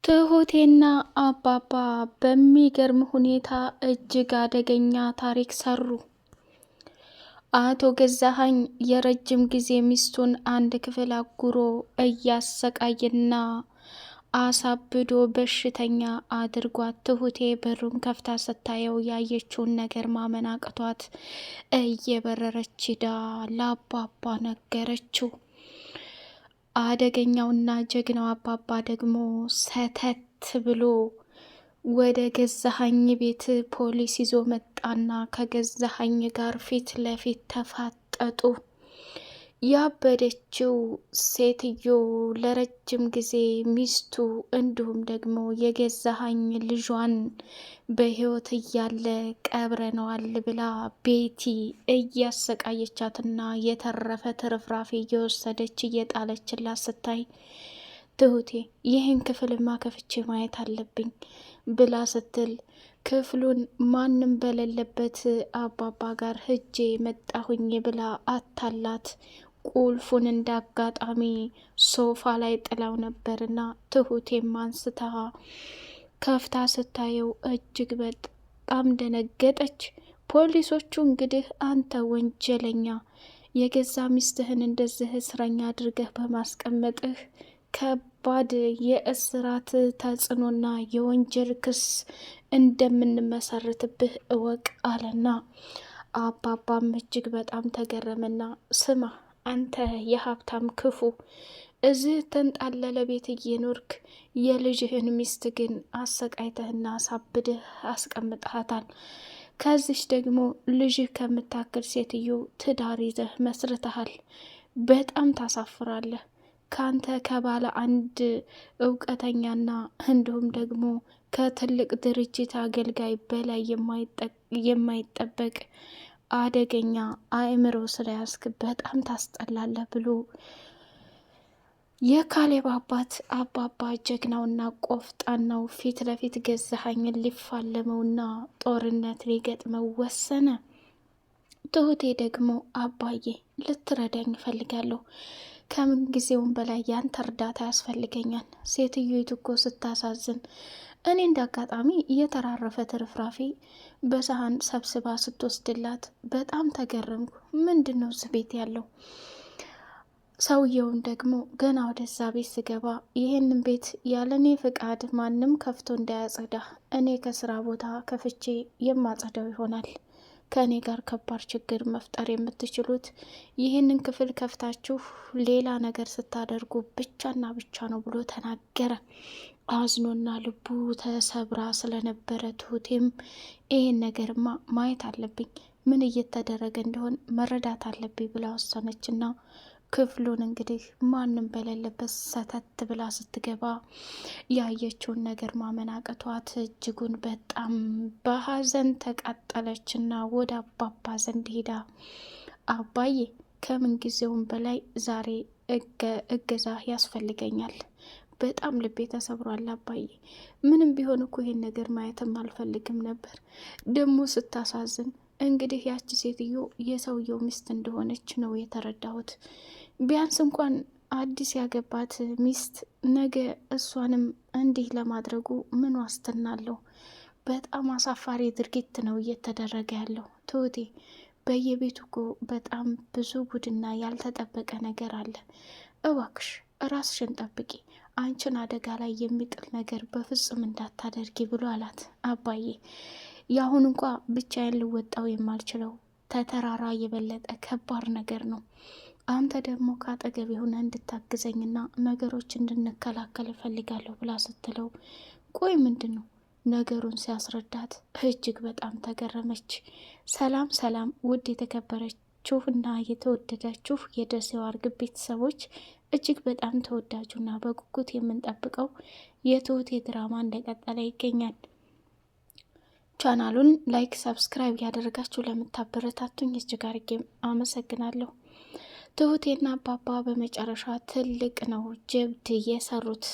ትሁቴና አባባ በሚገርም ሁኔታ እጅግ አደገኛ ታሪክ ሰሩ። አቶ ገዛኸኝ የረጅም ጊዜ ሚስቱን አንድ ክፍል አጉሮ እያሰቃየና አሳብዶ በሽተኛ አድርጓት፣ ትሁቴ በሩን ከፍታ ስታየው ያየችውን ነገር ማመን አቅቷት እየበረረች ሂዳ ለአባባ ነገረችው። አደገኛውና ጀግናው አባባ ደግሞ ሰተት ብሎ ወደ ገዛኸኝ ቤት ፖሊስ ይዞ መጣና ከገዛኸኝ ጋር ፊት ለፊት ተፋጠጡ። ያበደችው ሴትዮ ለረጅም ጊዜ ሚስቱ እንዲሁም ደግሞ የገዛኸኝ ልጇን በሕይወት እያለ ቀብረነዋል ብላ ቤቲ እያሰቃየቻትና የተረፈ ትርፍራፊ እየወሰደች እየጣለችላት ስታይ ትሁቴ ይህን ክፍልማ ከፍቼ ማየት አለብኝ ብላ ስትል ክፍሉን ማንም በሌለበት አባባ ጋር ሂጄ መጣሁኝ ብላ አታላት ቁልፉን እንዳጋጣሚ ሶፋ ላይ ጥላው ነበርና ትሁቴም አንስታ ከፍታ ስታየው እጅግ በጣም ደነገጠች። ፖሊሶቹ እንግዲህ አንተ ወንጀለኛ የገዛ ሚስትህን እንደዚህ እስረኛ አድርገህ በማስቀመጥህ ከባድ የእስራት ተጽዕኖና የወንጀል ክስ እንደምንመሰርትብህ እወቅ አለና አባባም እጅግ በጣም ተገረመና ስማ አንተ የሀብታም ክፉ እዚህ ተንጣለለ ቤት እየኖርክ የልጅህን ሚስት ግን አሰቃይተህና አሳብድህ አስቀምጠሃታል። ከዚች ደግሞ ልጅህ ከምታክል ሴትዮ ትዳር ይዘህ መስርተሃል። በጣም ታሳፍራለህ። ካንተ ከባለ አንድ እውቀተኛና እንዲሁም ደግሞ ከትልቅ ድርጅት አገልጋይ በላይ የማይጠበቅ አደገኛ አእምሮ ስለያዝክ በጣም ታስጠላለህ ብሎ የካሌብ አባት አባባ ጀግናውና ቆፍጣናው ፊት ለፊት ገዛኸኝን ሊፋለመውና ጦርነት ሊገጥመው ወሰነ። ትሁቴ ደግሞ አባዬ ልትረዳኝ እፈልጋለሁ፣ ከምን ጊዜውም በላይ ያንተ እርዳታ ያስፈልገኛል። ሴትዮይቱ እኮ ስታሳዝን፣ እኔ እንደ አጋጣሚ እየተራረፈ ትርፍራፊ በሰሃን ሰብስባ ስትወስድላት በጣም ተገረምኩ። ምንድን ነው እዚህ ቤት ያለው? ሰውየውን ደግሞ ገና ወደዛ ቤት ስገባ ይህንን ቤት ያለኔ ፍቃድ ማንም ከፍቶ እንዳያጸዳ እኔ ከስራ ቦታ ከፍቼ የማጸዳው ይሆናል። ከእኔ ጋር ከባድ ችግር መፍጠር የምትችሉት ይህንን ክፍል ከፍታችሁ ሌላ ነገር ስታደርጉ ብቻና ብቻ ነው ብሎ ተናገረ። አዝኖና ልቡ ተሰብራ ስለነበረ ትሁቴም ይህን ነገርማ ማየት አለብኝ፣ ምን እየተደረገ እንደሆን መረዳት አለብኝ ብላ ወሰነችና ክፍሉን እንግዲህ ማንም በሌለበት ሰተት ብላ ስትገባ ያየችውን ነገር ማመን አቅቷት እጅጉን በጣም በሀዘን ተቃጠለችና ወደ አባባ ዘንድ ሄዳ አባዬ ከምን ጊዜውም በላይ ዛሬ እገዛ ያስፈልገኛል። በጣም ልቤ ተሰብሯል አባዬ። ምንም ቢሆን እኮ ይሄን ነገር ማየትም አልፈልግም ነበር። ደግሞ ስታሳዝን እንግዲህ ያቺ ሴትዮ የሰውየው ሚስት እንደሆነች ነው የተረዳሁት። ቢያንስ እንኳን አዲስ ያገባት ሚስት ነገ እሷንም እንዲህ ለማድረጉ ምን ዋስትና አለው? በጣም አሳፋሪ ድርጊት ነው እየተደረገ ያለው። ትሁቴ በየቤቱ እኮ በጣም ብዙ ጉድና ያልተጠበቀ ነገር አለ። እባክሽ ራስሽን ጠብቂ፣ አንቺን አደጋ ላይ የሚጥል ነገር በፍጹም እንዳታደርጊ ብሎ አላት። አባዬ የአሁን እንኳ ብቻዬን ልወጣው የማልችለው ተተራራ የበለጠ ከባድ ነገር ነው። አንተ ደግሞ ከአጠገብ የሆነ እንድታግዘኝና ነገሮች እንድንከላከል እፈልጋለሁ ብላ ስትለው ቆይ ምንድን ነው ነገሩን ሲያስረዳት እጅግ በጣም ተገረመች። ሰላም ሰላም! ውድ የተከበረችሁ እና የተወደዳችሁ የደሴው አርግብ ቤተሰቦች እጅግ በጣም ተወዳጁና በጉጉት የምንጠብቀው የትሁቴ ድራማ እንደቀጠለ ይገኛል። ቻናሉን ላይክ፣ ሰብስክራይብ ያደረጋችሁ ለምታበረታቱኝ እጅግ አርጌ አመሰግናለሁ። ትሁቴና አባባ በመጨረሻ ትልቅ ነው ጀብድ የሰሩት።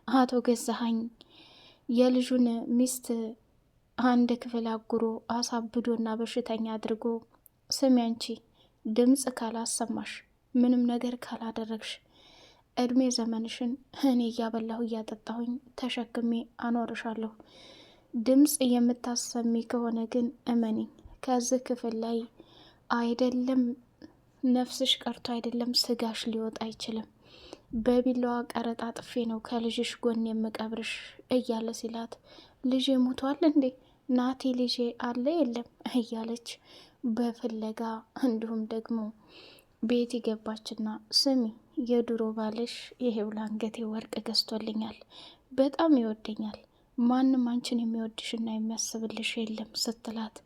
አቶ ገዛኸኝ የልጁን ሚስት አንድ ክፍል አጉሮ አሳብዶና በሽተኛ አድርጎ ስሚ አንቺ ድምፅ ካላሰማሽ ምንም ነገር ካላደረግሽ እድሜ ዘመንሽን እኔ እያበላሁ እያጠጣሁኝ ተሸክሜ አኖርሻለሁ። ድምፅ የምታሰሚ ከሆነ ግን እመኒኝ ከዚህ ክፍል ላይ አይደለም ነፍስሽ ቀርቶ አይደለም ስጋሽ ሊወጣ አይችልም። በቢላዋ ቀረጣጥፌ ነው ከልጅሽ ጎን የምቀብርሽ እያለ ሲላት፣ ልጄ ሞቷል እንዴ? ናቲ ልጄ አለ የለም እያለች በፍለጋ እንዲሁም ደግሞ ቤት ገባችና፣ ስሚ የድሮ ባልሽ ይሄው ለአንገቴ ወርቅ ገዝቶልኛል፣ በጣም ይወደኛል፣ ማንም አንቺን የሚወድሽና የሚያስብልሽ የለም ስትላት፣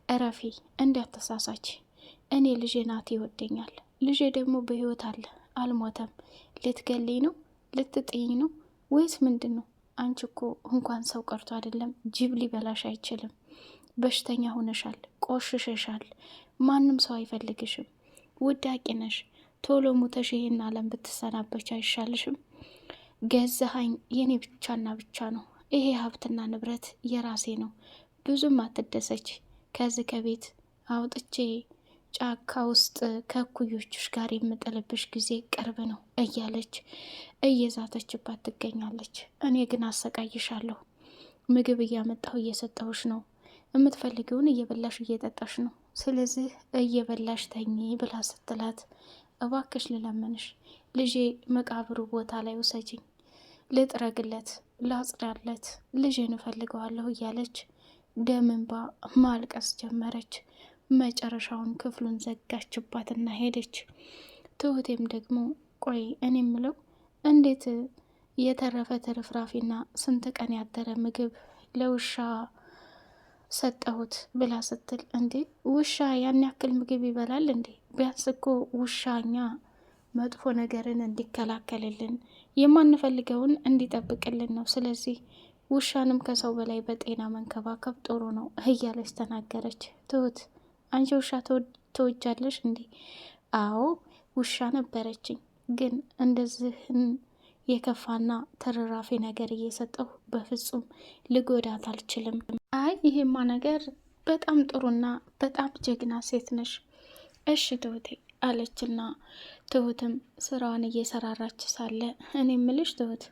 እረፊ እንዳትሳሳች፣ እኔ ልጄ ናቲ ይወደኛል፣ ልጄ ደግሞ በህይወት አለ አልሞተም። ልትገልኝ ነው? ልትጥይኝ ነው ወይስ ምንድን ነው? አንቺ እኮ እንኳን ሰው ቀርቶ አይደለም ጅብ ሊበላሽ አይችልም። በሽተኛ ሆነሻል፣ ቆሽሸሻል፣ ማንም ሰው አይፈልግሽም፣ ውዳቂ ነሽ። ቶሎ ሙተሽ ይሄን ዓለም ብትሰናበች አይሻልሽም? ገዛኸኝ የኔ ብቻና ብቻ ነው። ይሄ ሀብትና ንብረት የራሴ ነው። ብዙም አትደሰች። ከዚህ ከቤት አውጥቼ ጫካ ውስጥ ከእኩዮችሽ ጋር የምጥልብሽ ጊዜ ቅርብ ነው እያለች እየዛተችባት ትገኛለች። እኔ ግን አሰቃይሻለሁ። ምግብ እያመጣሁ እየሰጠሁሽ ነው። የምትፈልጊውን እየበላሽ እየጠጣሽ ነው። ስለዚህ እየበላሽ ተኚ ብላ ስትላት፣ እባክሽ ልለምንሽ ልጄ መቃብሩ ቦታ ላይ ውሰጅኝ፣ ልጥረግለት፣ ላጽዳለት፣ ልጄን እፈልገዋለሁ እያለች ደም እንባ ማልቀስ ጀመረች። መጨረሻውን ክፍሉን ዘጋችባትና ሄደች። ትሁቴም ደግሞ ቆይ እኔ ምለው እንዴት የተረፈ ትርፍራፊና ስንት ቀን ያደረ ምግብ ለውሻ ሰጠሁት ብላ ስትል፣ እንዴ ውሻ ያን ያክል ምግብ ይበላል እንዴ? ቢያንስ እኮ ውሻኛ መጥፎ ነገርን እንዲከላከልልን የማንፈልገውን እንዲጠብቅልን ነው። ስለዚህ ውሻንም ከሰው በላይ በጤና መንከባከብ ጥሩ ነው እያለች ተናገረች። ትሁት አንቺ ውሻ ትወጃለሽ እንዴ? አዎ ውሻ ነበረችኝ፣ ግን እንደዚህን የከፋና ተረራፊ ነገር እየሰጠሁ በፍጹም ልጎዳት አልችልም። አይ ይሄማ ነገር በጣም ጥሩና በጣም ጀግና ሴት ነሽ። እሺ ትሁቴ አለችና ትሁትም ስራዋን እየሰራራች ሳለ፣ እኔ ምልሽ ትሁት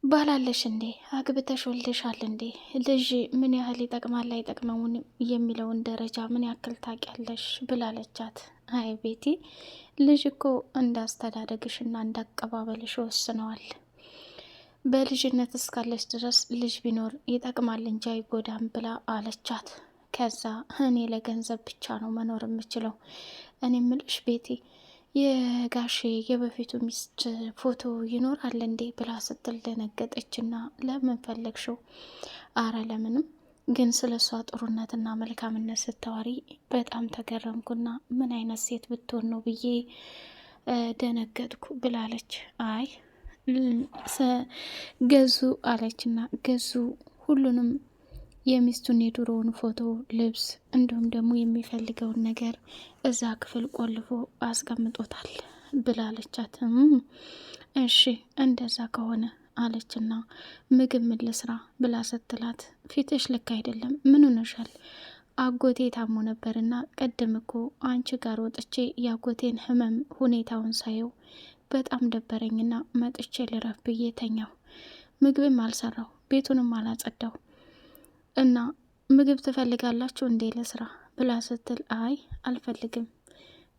ባላለሽ እንዴ? አግብተሽ ወልደሻል እንዴ? ልጅ ምን ያህል ይጠቅማል አይጠቅመውን የሚለውን ደረጃ ምን ያክል ታውቂያለሽ? ብላለቻት። አይ ቤቲ ልጅ እኮ እንዳስተዳደግሽና እንዳቀባበልሽ ወስነዋል። በልጅነት እስካለች ድረስ ልጅ ቢኖር ይጠቅማል እንጂ አይጎዳም ብላ አለቻት። ከዛ እኔ ለገንዘብ ብቻ ነው መኖር የምችለው። እኔ ምልሽ ቤቲ የጋሼ የበፊቱ ሚስት ፎቶ ይኖራል እንዴ ብላ ስትል ደነገጠችና፣ ለምን ፈለግሽው? አረ ለምንም፣ ግን ስለ እሷ ጥሩነትና መልካምነት ስታዋሪ በጣም ተገረምኩና ምን አይነት ሴት ብትሆን ነው ብዬ ደነገጥኩ ብላለች። አይ ገዙ አለችና ገዙ ሁሉንም የሚስቱን የድሮውን ፎቶ፣ ልብስ እንዲሁም ደግሞ የሚፈልገውን ነገር እዛ ክፍል ቆልፎ አስቀምጦታል ብላለቻት። እሺ እንደዛ ከሆነ አለችና ምግብ ምን ልስራ ብላ ስትላት፣ ፊትሽ ልክ አይደለም፣ ምን ሆነሻል? አጎቴ ታሞ ነበርና ቀደም እኮ አንቺ ጋር ወጥቼ የአጎቴን ህመም ሁኔታውን ሳየው በጣም ደበረኝና መጥቼ ልረፍ ብዬ ተኛው። ምግብም አልሰራው፣ ቤቱንም አላጸዳው እና ምግብ ትፈልጋላችሁ እንዴ ለስራ ብላ ስትል፣ አይ አልፈልግም፣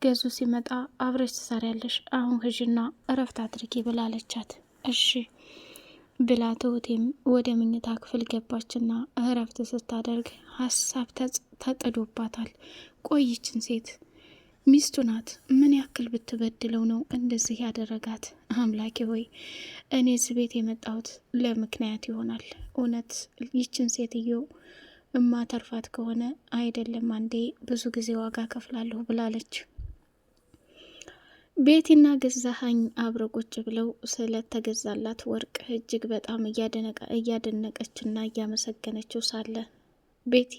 ገዙ ሲመጣ አብረሽ ትሰሪያለሽ፣ አሁን ህዥና እረፍት አድርጊ ብላለቻት። እሺ ብላ ትሁቴም ወደ መኝታ ክፍል ገባችና እረፍት ስታደርግ ሀሳብ ተጥዶባታል። ቆይችን ሴት ሚስቱ ናት፣ ምን ያክል ብትበድለው ነው እንደዚህ ያደረጋት? አምላኬ ሆይ እኔ እዚህ ቤት የመጣሁት ለምክንያት ይሆናል። እውነት ይችን ሴትዮ እማተርፋት ከሆነ አይደለም አንዴ ብዙ ጊዜ ዋጋ ከፍላለሁ ብላለች። ቤቲና ገዛኸኝ አብረው ቁጭ ብለው ስለተገዛላት ወርቅ እጅግ በጣም እያደነቀችና እያመሰገነችው ሳለ፣ ቤቲ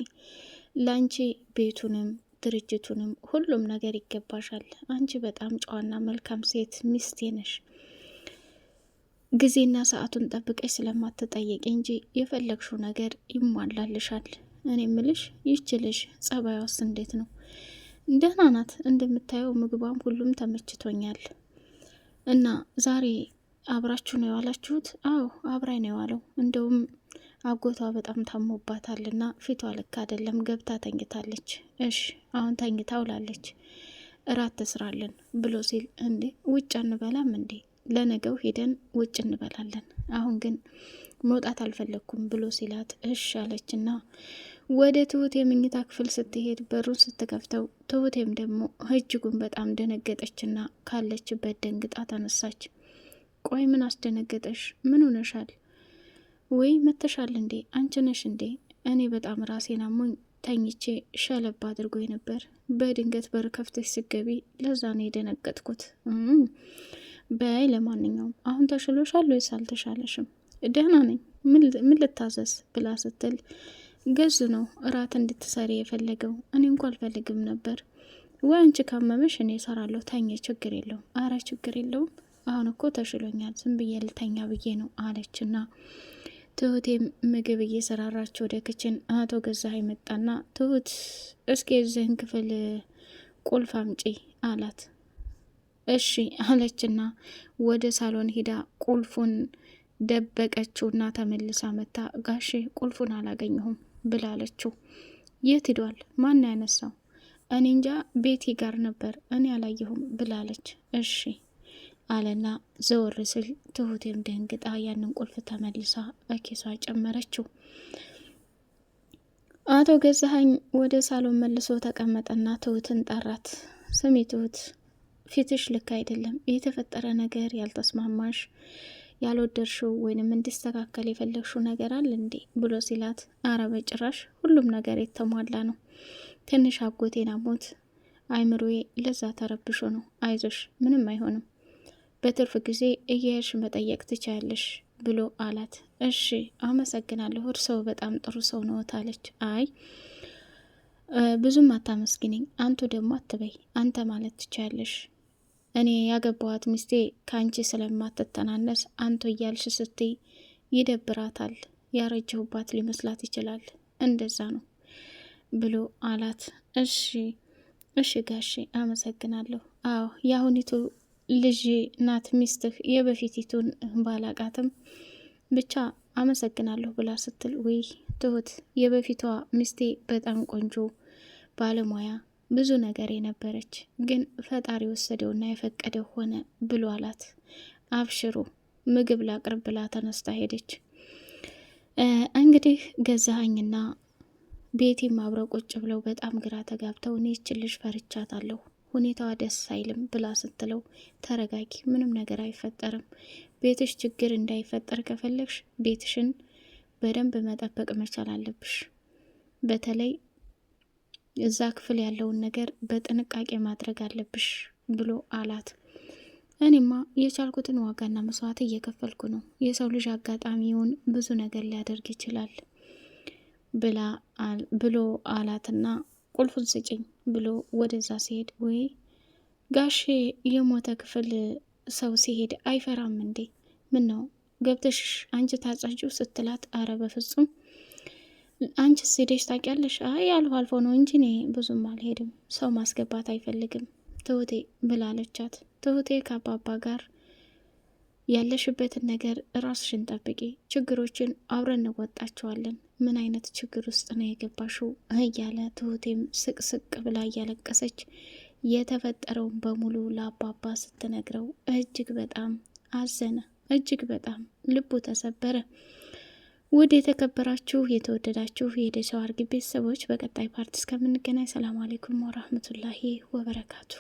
ላንቺ ቤቱንም ድርጅቱንም ሁሉም ነገር ይገባሻል። አንቺ በጣም ጨዋና መልካም ሴት ሚስቴ ነሽ። ጊዜና ሰዓቱን ጠብቀሽ ስለማትጠየቂ እንጂ የፈለግሽው ነገር ይሟላልሻል። እኔ ምልሽ ይችልሽ ጸባይዋስ እንዴት ነው? ደህና ናት። እንደምታየው ምግቧም ሁሉም ተመችቶኛል። እና ዛሬ አብራችሁ ነው የዋላችሁት? አዎ አብራይ ነው የዋለው። እንደውም አጎቷ በጣም ታሞባታልና ፊቷ ልክ አይደለም፣ ገብታ ተኝታለች። እሽ አሁን ተኝታ ውላለች፣ እራት ትስራለን ብሎ ሲል እንዴ ውጭ አንበላም እንዴ? ለነገው ሄደን ውጭ እንበላለን፣ አሁን ግን መውጣት አልፈለግኩም ብሎ ሲላት እሽ አለችና ወደ ትሁት የመኝታ ክፍል ስትሄድ በሩን ስትከፍተው ትሁቴም ደግሞ እጅጉን በጣም ደነገጠችና ካለችበት ደንግጣ ተነሳች። ቆይ ምን አስደነገጠሽ? ምን ሆነሻል? ወይ መተሻል እንዴ? አንቺ ነሽ እንዴ? እኔ በጣም ራሴን አሞኝ ተኝቼ ሸለባ አድርጎ ነበር። በድንገት በር ከፍተሽ ስገቢ ለዛ ነው የደነገጥኩት። በይ ለማንኛውም አሁን ተሽሎሻል ወይስ አልተሻለሽም? ደህና ነኝ፣ ምን ልታዘዝ ብላ ስትል ገዝ ነው እራት እንድትሰሪ የፈለገው። እኔ እንኳ አልፈልግም ነበር። ወይ አንቺ ካመመሽ እኔ እሰራለሁ፣ ተኝ፣ ችግር የለውም። አረ ችግር የለውም፣ አሁን እኮ ተሽሎኛል፣ ዝም ብዬ ልተኛ ብዬ ነው አለችና ትሁቴ ምግብ እየሰራራች ወደ ክችን አቶ ገዛኸኝ መጣና ትሁት እስኪ የዚህን ክፍል ቁልፍ አምጪ አላት። እሺ አለችና ወደ ሳሎን ሂዳ ቁልፉን ደበቀችውና ተመልሳ መታ ጋሼ ቁልፉን አላገኘሁም ብላለችው። የት ሂዷል? ማን ያነሳው? እኔ እንጃ ቤቲ ጋር ነበር፣ እኔ አላየሁም ብላለች። እሺ አለና ዘወር ስል ትሁቴም ደንግጣ ያንን ቁልፍ ተመልሳ በኪሷ ጨመረችው። አቶ ገዛኸኝ ወደ ሳሎን መልሶ ተቀመጠና ትሁትን ጠራት። ስሚ ትሁት፣ ፊትሽ ልክ አይደለም፣ የተፈጠረ ነገር ያልተስማማሽ ያልወደድሽው ወይንም እንዲስተካከል የፈለግሽው ነገር አለ እንዴ ብሎ ሲላት፣ አረ በጭራሽ ሁሉም ነገር የተሟላ ነው። ትንሽ አጎቴን አሞት አይምሮዬ ለዛ ተረብሾ ነው። አይዞሽ ምንም አይሆንም፣ በትርፍ ጊዜ እየሄድሽ መጠየቅ ትችያለሽ ብሎ አላት። እሺ አመሰግናለሁ፣ እርስዎ በጣም ጥሩ ሰው ነዎት አለች። አይ ብዙም አታመስግነኝ፣ አንቱ ደግሞ አትበይ፣ አንተ ማለት ትችያለሽ። እኔ ያገባዋት ሚስቴ ከአንቺ ስለማትተናነስ አንቱ እያልሽ ስትይ ይደብራታል፣ ያረጀሁባት ሊመስላት ይችላል፣ እንደዛ ነው ብሎ አላት። እሺ እሺ ጋሼ አመሰግናለሁ። አዎ የአሁኒቱ ልጅ ናት ሚስትህ፣ የበፊቲቱን ባላቃትም ብቻ አመሰግናለሁ ብላ ስትል፣ ውይ ትሁት የበፊቷ ሚስቴ በጣም ቆንጆ ባለሙያ ብዙ ነገር የነበረች፣ ግን ፈጣሪ ወሰደውና የፈቀደው ሆነ ብሎ አላት። አብሽሩ ምግብ ላቅርብ ብላ ተነስታ ሄደች። እንግዲህ ገዛኸኝና ቤቲም አብረው ቁጭ ብለው በጣም ግራ ተጋብተው እኔ ይህችን ልጅ ፈርቻታለሁ፣ ሁኔታዋ ደስ አይልም ብላ ስትለው፣ ተረጋጊ፣ ምንም ነገር አይፈጠርም። ቤትሽ ችግር እንዳይፈጠር ከፈለግሽ ቤትሽን በደንብ መጠበቅ መቻል አለብሽ። በተለይ እዛ ክፍል ያለውን ነገር በጥንቃቄ ማድረግ አለብሽ ብሎ አላት። እኔማ የቻልኩትን ዋጋና መስዋዕት እየከፈልኩ ነው። የሰው ልጅ አጋጣሚውን ብዙ ነገር ሊያደርግ ይችላል ብሎ አላትና ቁልፉን ስጭኝ ብሎ ወደዛ ሲሄድ፣ ወይ ጋሼ የሞተ ክፍል ሰው ሲሄድ አይፈራም እንዴ? ምን ነው ገብተሽ አንቺ ታጻጂው ስትላት፣ አረ በፍጹም አንቺስ ሄደሽ ታውቂያለሽ? አይ አልፎ አልፎ ነው እንጂ እኔ ብዙም አልሄድም፣ ሰው ማስገባት አይፈልግም ትሁቴ ብላለቻት። ትሁቴ ከአባባ ጋር ያለሽበትን ነገር ራስሽን ጠብቂ፣ ችግሮችን አብረን እንወጣቸዋለን። ምን አይነት ችግር ውስጥ ነው የገባሽው? እያለ ትሁቴም ስቅስቅ ብላ እያለቀሰች የተፈጠረውን በሙሉ ለአባባ ስትነግረው እጅግ በጣም አዘነ። እጅግ በጣም ልቡ ተሰበረ። ውድ የተከበራችሁ የተወደዳችሁ የደሰው አርግ ቤተሰቦች በቀጣይ ፓርት እስከምንገናኝ ሰላም አሌይኩም ወራህመቱላሂ ወበረካቱ።